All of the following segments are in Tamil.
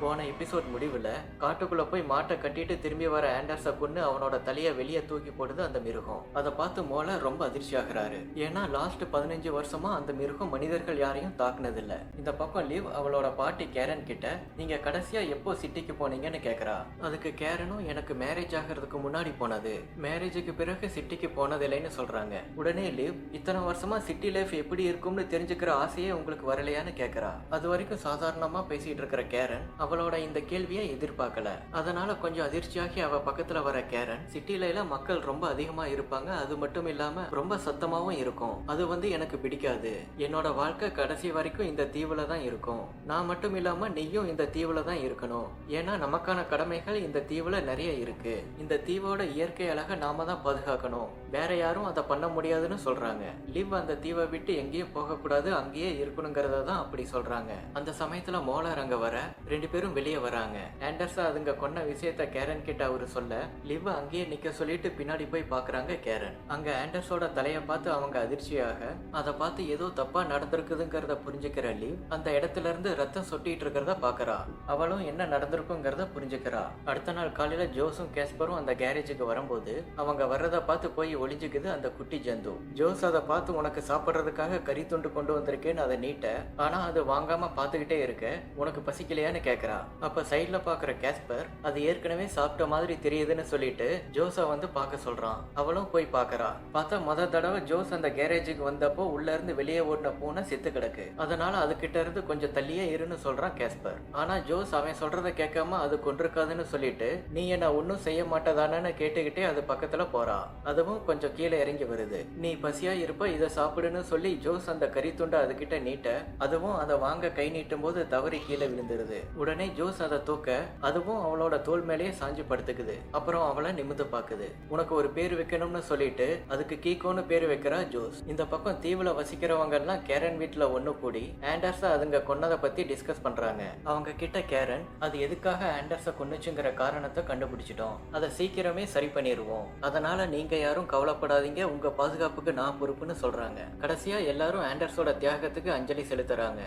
போன எபிசோட் முடிவில் காட்டுக்குள்ள போய் மாட்டை கட்டிட்டு திரும்பி வர ஆண்டர்ஸை கொண்டு அவனோட தலையை வெளியே தூக்கி போடுது அந்த மிருகம். அதை பார்த்து மோல ரொம்ப அதிர்ச்சி ஆகிறாரு. ஏன்னா லாஸ்ட் 15 வருஷமா அந்த மிருகம் மனிதர்கள் யாரையும் தாக்குனதில்ல. இந்த பக்கம் லிவ் அவளோட பாட்டி கேரன் கிட்ட நீங்க கடைசியா எப்போ சிட்டிக்கு போனீங்கன்னு கேக்குறா. அதுக்கு கேரனும் எனக்கு மேரேஜ் ஆகிறதுக்கு முன்னாடி போனது, மேரேஜுக்கு பிறகு சிட்டிக்கு போனதில்லைன்னு சொல்றாங்க. உடனே லிவ் இத்தனை வருஷமா சிட்டி லைஃப் எப்படி இருக்கும்னு தெரிஞ்சுக்கிற ஆசையே உங்களுக்கு வரலையான்னு கேக்குறா. அது வரைக்கும் சாதாரணமா பேசிட்டு இருக்கிற கேரன் அவளோட இந்த கேள்வியை எதிர்பார்க்கல. அதனால கொஞ்சம் அதிர்ச்சியாகி அவ பக்கத்துல வர கேரன், சிட்டில மக்கள் ரொம்ப அதிகமா இருப்பாங்க, அது மட்டும் இல்லாம ரொம்ப சத்தமாவும் இருக்கும், அது எனக்கு பிடிக்காது. என்னோட வாழ்க்கை கடைசி வரைக்கும் இந்த தீவுல தான் இருக்கும். நான் மட்டும் இல்லாம நீயும் இந்த தீவுல தான் இருக்கணும். ஏன்னா நமக்கான கடமைகள் இந்த தீவுல நிறைய இருக்கு. இந்த தீவோட இயற்கை அழகை நாம தான் பாதுகாக்கணும், வேற யாரும் அதை பண்ண முடியாதுன்னு சொல்றாங்க. லிவ் அந்த தீவை விட்டு எங்கேயும் போக கூடாது, அங்கேயே இருக்கணுங்கிறத தான் அப்படி சொல்றாங்க. அந்த சமயத்துல மோலர் அங்க வர ரெண்டு பேரும் வெளியே வராங்க. ஆண்டர்ஸா அதுங்க கொன்ன விஷயத்த கேரன் கிட்ட அவரு சொல்ல லிவ் அங்கேயே நிக்க சொல்லிட்டு பின்னாடி போய் பாக்குறாங்க கேரன். அங்க ஆண்டர்ஸோட தலைய பார்த்து அவங்க அதிர்ச்சியாக அதை பார்த்து ஏதோ தப்பா நடந்திருக்குதுங்கிறத புரிஞ்சுக்கிற லிவ் அந்த இடத்துல இருந்து ரத்தம் சொட்டிட்டு இருக்கிறத பாக்குறா. அவளும் என்ன நடந்திருக்குங்கிறத புரிஞ்சுக்கிறா. அடுத்த நாள் காலையில ஜோஸும் கேஸ்பரும் அந்த கேரேஜுக்கு வரும்போது அவங்க வர்றத பார்த்து போய் ஒளிஞ்சுக்குது அந்த குட்டி ஜந்து. ஜோஸ் அதை பார்த்து உனக்கு சாப்பிட்றதுக்காக கறி துண்டு கொண்டு வந்திருக்கேன்னு அதை நீட்ட, ஆனா அது வாங்காம பாத்துக்கிட்டே இருக்க உனக்கு பசிக்கலையான்னு கேக்குறா. அப்ப சைட்ல பாக்குற கேஸ்பர் அது ஏற்கனவே சாப்பிட்ட மாதிரி தெரியுதுன்னு சொல்லிட்டு ஜோஸ பார்க்க சொல்றான். அவளும் போய் பாக்குறா. பார்த்தா முத தடவை ஜோஸ் அந்த கேரேஜுக்கு வந்தப்போ உள்ள இருந்து வெளியே ஓடின பூனை செத்து கிடக்கு. அதனால அது கிட்ட இருந்து கொஞ்சம் தள்ளியே இருன்னு சொல்றான் கேஸ்பர். ஆனா ஜோஸ் அவன் சொல்றத கேட்காம அது கொண்டிருக்காதுன்னு சொல்லிட்டு நீ என்ன ஒன்னும் செய்ய மாட்டதானு கேட்டுக்கிட்டே அது பக்கத்துல போறா. அதுவும் கொஞ்சம் கீழே இறங்கி வருது. நீ பசியா இருப்ப இதை சாப்பிடுன்னு சொல்லி ஜோஸ் அந்த கறி துண்டை அது கிட்ட நீட்ட, அதுவும் அதை வாங்க கை நீட்டும் போது தவறி கீழே விழுந்துருது. உடனே ஜோஸ் அதை தூக்க அதுவும் அவளோட தோல் மேலேயே சாஞ்சு படுத்துக்குது. அப்புறம் அவளை நிமிந்து பாக்குது. உனக்கு ஒரு பேர் வைக்கணும்னு சொல்லிட்டு அதுக்கு கீகோன்னு பேர் வைக்கிறா ஜோஸ். இந்த பக்கம் தீவுல வசிக்கிறவங்க எல்லாம் கேரன் வீட்டுல ஒண்ணு கூடி ஆண்டர்ஸ அதுங்க கொன்னதை பத்தி டிஸ்கஸ் பண்றாங்க. அவங்க கிட்ட கேரன் அது எதுக்காக ஆண்டர்ஸ கொன்னுச்சுங்கிற காரணத்தை கண்டுபிடிச்சிட்டோம், அதை சீக்கிரமே சரி பண்ணிடுவோம், அதனால நீங்க யாரும் கவலைப்படாதீங்க, உங்க பாதுகாப்புக்கு நான் பொறுப்புன்னு சொல்றாங்க. கடைசியா எல்லாரும் ஆண்டர்ஸோட தியாகத்துக்கு அஞ்சலி செலுத்துறாங்க.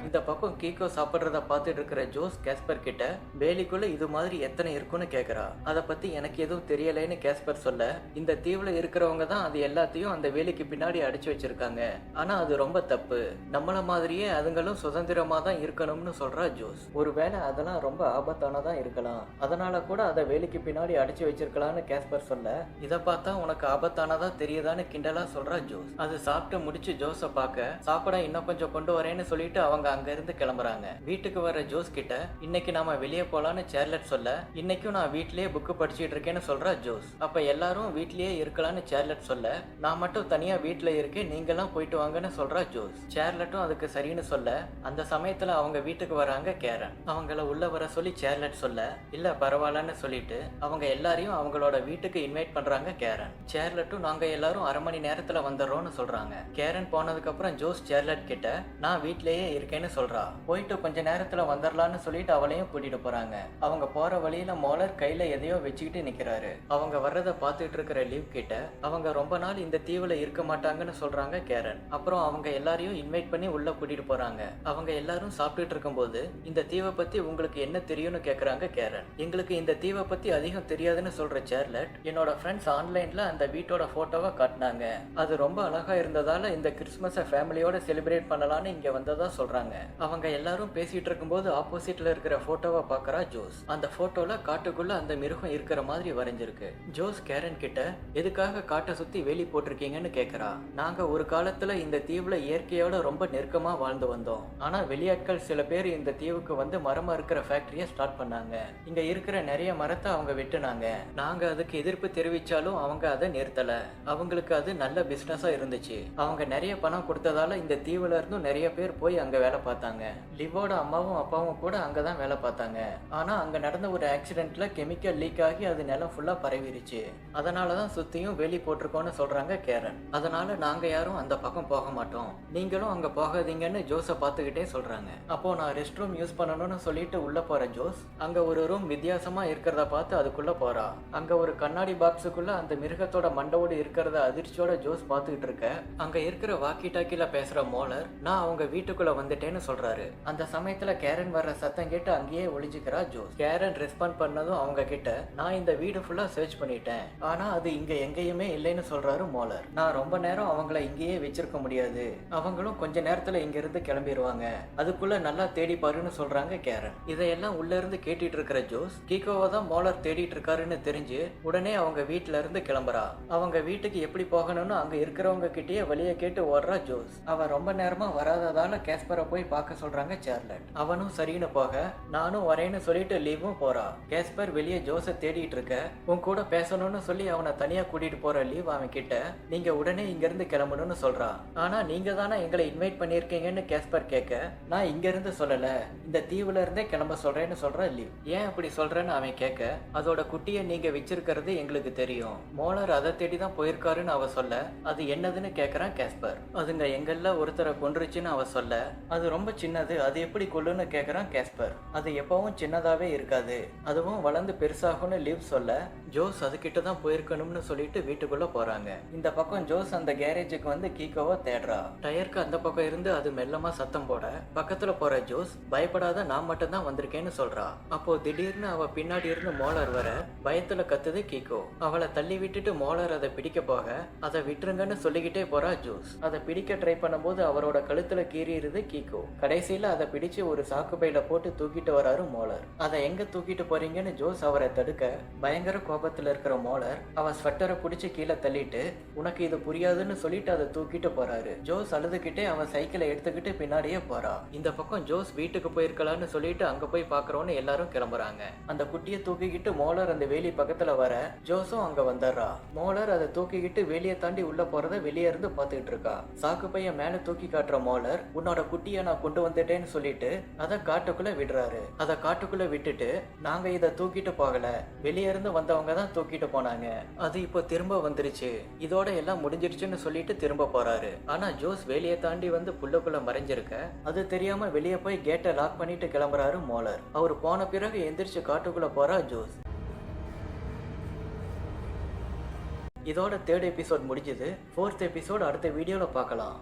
இந்த பக்கம் கீகோ சாப்பிட்றத பார்த்துட்டு இருக்கிற ஜோஸ் கேஸ்பர் கிட்ட வேலிக்குள்ள இது மாதிரி எத்தனை இருக்குன்னு கேக்குறா. அதை பத்தி எனக்கு எதுவும் தெரியலைன்னு கேஸ்பர் சொல்ல, இந்த தீவுல இருக்கிறவங்க தான் அது எல்லாத்தையும் அந்த வேலிக்கு பின்னாடி அடிச்சு வச்சிருக்காங்க, ஆனா அது ரொம்ப தப்பு, நம்மள மாதிரியே அதுங்களும் சுதந்திரமா தான் இருக்கணும்னு சொல்றா ஜோஸ். ஒருவேளை அதெல்லாம் ரொம்ப ஆபத்தானதா இருக்கலாம், அதனால கூட அதை வேலிக்கு பின்னாடி அடிச்சு வச்சிருக்கலாம்னு கேஸ்பர் சொல்ல, இதை பார்த்தா உனக்கு ஆபத்தானதா தெரியுதான்னு கிண்டலா சொல்றா ஜோஸ். அது சாப்பிட்டு முடிச்சு ஜோஸை பார்க்க சாப்பிட இன்னும் கொஞ்சம் கொண்டு வரேன்னு சொல்லிட்டு அவங்க அங்க இருந்து கிளம்புறாங்க. வீட்டுக்கு வர ஜோஸ் கிட்ட இன்னைக்கு நாம வெளியே போலான்னு சேர்லட் சொல்ல, இன்னைக்கும் நான் வீட்லயே புக்கு படிச்சுட்டு இருக்கேன்னு சொல்றா ஜோஸ். அப்ப எல்லாரும் வீட்லயே இருக்கலாம்னு சேர்லட் சொல்ல, நான் மட்டும் தனியா வீட்டுல இருக்கேன், நீங்கெல்லாம் போயிட்டு வாங்கன்னு சொல்றா ஜோஸ். சேர்லட்டும் அதுக்கு சரின்னு சொல்ல, அந்த சமயத்துல அவங்க வீட்டுக்கு வராங்க கேரன். அவங்கள உள்ள வர சொல்லி சேர்லட் சொல்ல, இல்ல பரவாயில்லன்னு சொல்லிட்டு அவங்க எல்லாரையும் அவங்களோட வீட்டுக்கு இன்வைட் பண்றாங்க கேரன். சேர்லட்டும் நாங்க எல்லாரும் அரை மணி நேரத்துல வந்துடுறோம்னு சொல்றாங்க. கேரன் போனதுக்கு அப்புறம் ஜோஸ் சேர்லட் கிட்ட நான் வீட்லயே இருக்கேன்னு சொல்றா. போயிட்டு கொஞ்ச நேரத்துல வந்துடலான்னு சொல்லிட்டு அவளையும் கூட்டிட்டு போறாங்க. அவங்க போற வழியில மோலர் கையில எதையோ வச்சுக்கிட்டு நிக்கிறாரு. அவங்க வர்றத பாத்துட்டு இருக்கிற லிவ் கிட்ட அவங்க ரொம்ப நாள் இந்த தீவுல இருக்க மாட்டாங்கன்னு சொல்றாங்க கேரன். அப்புறம் அவங்க எல்லாரையும் இன்வைட் பண்ணி உள்ள கூட்டிட்டு போறாங்க. அவங்க எல்லாரும் சாப்பிட்டுட்டு இருக்கும்போது இந்த தீவை பத்தி உங்களுக்கு என்ன தெரியும்னு கேக்குறாங்க கேரன். எங்களுக்கு இந்த தீவை பத்தி அதிகம் தெரியாதுன்னு சொல்ற சேர்லட், என்னோட ஃப்ரெண்ட்ஸ் ஆன்லைன்ல அந்த வீட்டோட போட்டோவை காட்டினாங்க, அது ரொம்ப அழகா இருந்ததால இந்த கிறிஸ்துமஸை ஃபேமிலியோட செலிப்ரேட் பண்ணலான்னு இங்க வந்ததா சொல்றாங்க. அவங்க எல்லாரும் பேசிட்டு இருக்கும்போது ஆப்போசிட்ல இருக்கிற போட்டோவை பாக்குறா ஜோஸ். அந்த போட்டோல காட்டுக்குள்ள அந்த மிருகம் இருக்கிற மாதிரி வரைஞ்சிருக்கு. ஜோஸ் கேரன் கிட்ட எதுக்காக காட்டை சுத்தி வேலி போட்டிருக்கீங்கன்னு கேக்குறா. நாங்க ஒரு காலத்துல இந்த தீவுல இயற்கையோட ரொம்ப நெருக்கமா வாழ்ந்து வந்தோம், ஆனா வெளியாட்கள் சில பேர் இந்த தீவுக்கு வந்து மரம் இருக்கிற ஃபேக்டரிய ஸ்டார்ட் பண்ணாங்க. இங்க இருக்கிற நிறைய மரத்தை அவங்க வெட்டுனாங்க. நாங்க அதுக்கு எதிர்ப்பு தெரிவிச்சாலும் அவங்க அதை நிறுத்தல. அவங்களுக்கு அது நல்ல பிசினஸா இருந்துச்சு. அவங்க நிறைய பணம் கொடுத்ததால இந்த தீவுல இருந்தும் நிறைய பேர் போய் அங்க வேலை பார்த்தாங்க. லிவோட அம்மாவும் அப்பாவும் கூட அங்கதான் வேலை பார்த்தாங்க. ஆனா அங்க நடந்த ஒரு ஆக்சிடென்ட்ல கெமிக்கல் லீக் ஆகி அது நிலம் ஃபுல்லா பரவிருச்சு. அதனாலதான் சுத்தியும் வேலி போட்டிருக்கோம்னு சொல்றாங்க கேரன். அதனால நாங்க யாரும் அந்த பக்கம் போக மாட்டோம், நீங்களும் அங்க போகாதீங்கன்னு ஜோஸை பார்த்துக்கிட்டே சொல்றாங்க. அப்போ நான் ரெஸ்ட் ரூம் யூஸ் பண்ணணும்னு சொல்லிட்டு உள்ள போற ஜோஸ் அங்க ஒரு ரூம் வித்தியாசமா இருக்கிறத பார்த்து அதுக்குள்ள போறா. அங்க ஒரு கண்ணாடி பாக்ஸுக்குள்ள அந்த மிருகத்தோட மண்டவோடு இருக்கிறத அதிர்ச்சியோட ஜோஸ் பார்த்துக்கிட்டு இருக்க, அங்க இருக்கிற வாக்கி டாக்கில பேசுற மோலர் நான் அவங்க வீட்டுக்குள்ள வந்துட்டேன்னு போறேன்னு சொல்றாரு. அந்த சமயத்துல கேரன் வர்ற சத்தம் கேட்டு அங்கேயே ஒளிஞ்சுக்கிறா ஜோஸ். கேரன் ரெஸ்பாண்ட் பண்ணதும் அவங்க கிட்ட, நான் இந்த வீடு ஃபுல்லா சர்ச் பண்ணிட்டேன், ஆனா அது இங்க எங்கேயுமே இல்லைன்னு சொல்றாரு மோலர். நான் ரொம்ப நேரம் அவங்கள இங்கேயே வச்சிருக்க முடியாது, அவங்களும் கொஞ்ச நேரத்துல இங்க இருந்து கிளம்பிடுவாங்க, அதுக்குள்ள நல்லா தேடி பாருன்னு சொல்றாங்க கேரன். இதையெல்லாம் உள்ள இருந்து கேட்டுட்டு இருக்கிற ஜோஸ் கீகோவை தான் மோலர் தேடிட்டு இருக்காருன்னு தெரிஞ்சு உடனே அவங்க வீட்டுல இருந்து கிளம்புறா. அவங்க வீட்டுக்கு எப்படி போகணும்னு அங்க இருக்கிறவங்க கிட்டயே வழிய கேட்டு ஓடுறா ஜோஸ். அவன் ரொம்ப நேரமா வராததால கேஸ்பரை போய் பார்க்க சொல்றாங்க சார்லட். அவனும் சரின்னு போக, நானும் வரேன்னு சொல்லிட்டு லீவும் போறா. கேஸ்பர் வெளியே ஜோஸை தேடிட்டு இருக்க, உன் கூட பேசணும்னு சொல்லி அவனை தனியா கூட்டிட்டு போற லீவ் அவன் கிட்ட, நீங்க உடனே இங்க இருந்து கிளம்பணும்னு சொல்றா. ஆனா நீங்க தானே எங்களை இன்வைட் பண்ணிருக்கீங்கன்னு கேஸ்பர் கேட்க, நான் இங்க இருந்து சொல்லல, இந்த தீவுல இருந்தே கிளம்ப சொல்றேன்னு சொல்ற லீவ். ஏன் அப்படி சொல்றேன்னு அவன் கேட்க, அதோட குட்டியை நீங்க வச்சிருக்கிறது எங்களுக்கு தெரியும், மோலர் அதை தேடி தான் போயிருக்காருன்னு அவ சொல்ல, அது என்னதுன்னு கேக்குறான் கேஸ்பர். அதுங்க எங்கெல்ல ஒருத்தரை கொன்றுச்சுன்னு அவ சொல்ல, அது ரொம்ப சின்னது, அது எப்படி கொல்லுன்னு கேக்குறான் கேஸ்பர். அது எப்பவும் சின்னதாவே இருக்காது, அதுவும் வளர்ந்து பெருசாகும்னு லீவ் சொல்ல, ஜோஸ் அதுகிட்ட தான் போயிருக்கணும்னு சொல்லிட்டு வீட்டுக்குள்ள போறாங்க. இந்த பக்கம் ஜோஸ் அந்த கேரேஜுக்கு வந்து கீகோவை தேடுறா. டயருக்கு அந்த பக்கம் இருந்து அது மெல்லமா சத்தம் போட, பக்கத்துல போற ஜோஸ், பயப்படாத, நான் மட்டும் தான் வந்திருக்கேன்னு சொல்றா. அப்போ திடீர்னு அவ பின்னாடி இருந்து மோலர் வர, பயத்துல கத்துது கீகோ. அவளை தள்ளி விட்டுட்டு மோலர் அதை பிடிக்க போக, அதை விட்டுருங்கன்னு சொல்லிக்கிட்டே போறா ஜோஸ். அதை பிடிக்க ட்ரை பண்ணும்போது அவரோட கழுத்துல கீறிடுது கீகோ. கடைசியில அதை பிடிச்சு ஒரு சாக்கு பையில போட்டு தூக்கிட்டு வராரு மோலர். அதை எங்க தூக்கிட்டு போறீங்கன்னு ஜோஸ் அவரை தடுக்க, பயங்கர கோபத்துல இருக்கிற மோலர் அவ ஸ்வெட்டரை பிடிச்சு கீழே தள்ளிட்டு, உனக்கு இது புரியாதுன்னு சொல்லிட்டு அதை தூக்கிட்டு போறாரு. ஜோஸ் அழுதுகிட்டே அவன் சைக்கிளை எடுத்துக்கிட்டு பின்னாடியே போறா. இந்த பக்கம் ஜோஸ் வீட்டுக்கு போயிருக்கலான்னு சொல்லிட்டு அங்க போய் பாக்குறோன்னு எல்லாரும் கிளம்புறாங்க. அந்த குட்டியை தூக்கிக்கிட்டு மோலர் அந்த வேலி பக்கத்துல வர, ஜோஸும் அங்க வந்துடுறா. மோலர் அதை தூக்கிக்கிட்டு வேலியை தாண்டி உள்ள போறத வெளியே இருந்து பாத்துக்கிட்டு இருக்கா. சாக்கு பைய மேல தூக்கி காட்டுற மோலர், உன்னோட குட்டியை நான் கொண்டு வந்துட்டேன்னு சொல்லிட்டு அதை காட்டுக்குள்ள விடுறாரு. அதை காட்டுக்குள்ள விட்டுட்டு, நாங்க இதை தூக்கிட்டு போகல, வெளியே இருந்து வந்தவங்க தான் தூக்கிட்டு போனாங்க, அது இப்போ திரும்ப வந்துருச்சு, இதோட எல்லாம் முடிஞ்சிருச்சுன்னு சொல்லிட்டு திரும்ப போறாரு. ஆனா ஜோஸ் வேலியை தாண்டி வந்து புல்லுக்குள்ள மறைஞ்சிருக்க, அது தெரியாம வெளியே போய் கேட்டை லாக் பண்ணிட்டு கிளம்புறாரு மோலர். அவர் போன பிறகு எந்திரிச்சு காட்டுக்குள்ள போறா ஜோஸ். இதோட 3rd எபிசோட் முடிஞ்சது. 4th எபிசோட் அடுத்த வீடியோல பார்க்கலாம்.